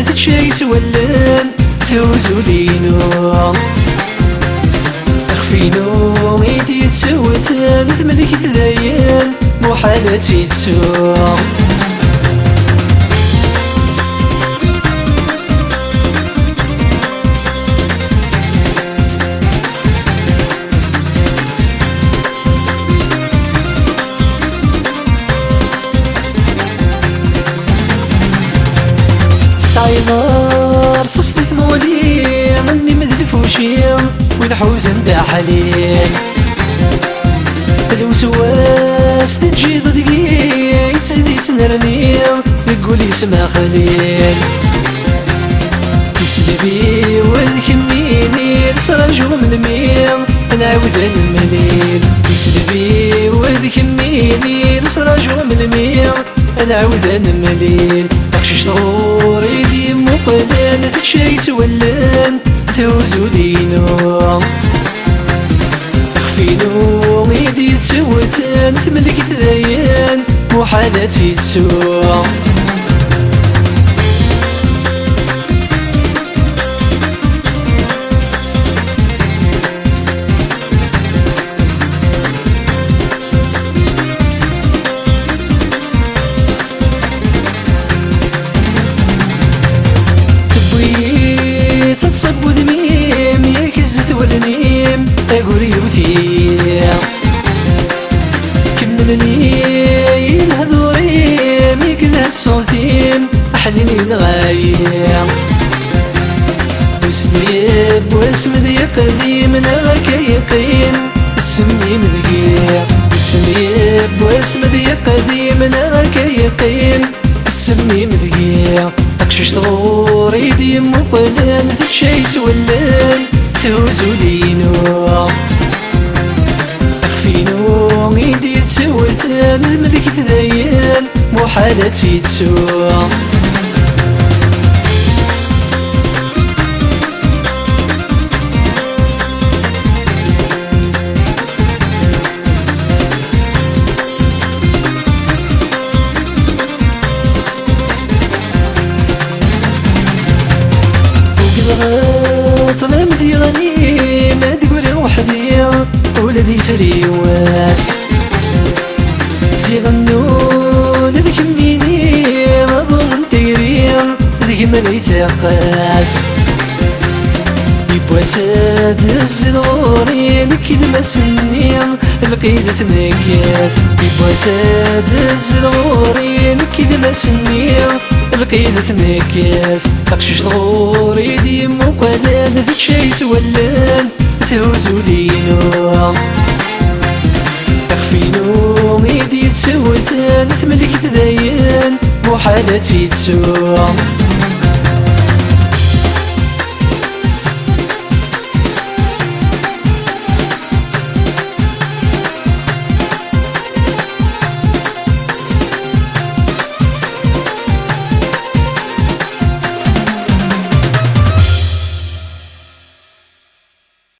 ولان تشيس ولان ثوزولينو اخفينو ايدي تسوتان ثملك تدين محالتي تسوق عينار صصت ثمولي مني مدلف وشيم والحوز نتاع حليل الوسواس تجي ضدقي تزيد تنرنيم يقولي اسمها خليل يسلبي والكميني تسرجو من الميم نعاود المليل يسلبي والكميني تسرجو من الميم نعاود المليل شش ضرور يدي مقلان تشيت ولان ثوزولينو اخفينو يدي تسوثان تملك تدين محالتي تسوق تصب ذميم يكزت والنيم اقول يوثيم كملني الهذوريم يقلها الصوتيم احلني الغايم وسنيب واسم ذي قديم نغاك يقيم اسمي مذقيم وسنيب واسم ذي قديم نغاك يقيم اسمي مذقيم شش ضرور يدي مقلان تشيس ولان ثوزولينو اخفينو يدي تسوثان ملك تدين محالتي تسوق طلع مدي غني ما تقول وحدي ولدي فريواس زيغنو لذيك منيني مظلم تيريم ذيك من يثقاس يبواساد الزدوري نكيد ما سنيم القيدة تمكاس يبواساد الزدوري نكيد ما سنيم القيدة تمكاس اقشش ضرور يدي مقلان تشيس ولان ثوزولينو اخفينو يدي تسوثان تملك تدين محالتي تسوق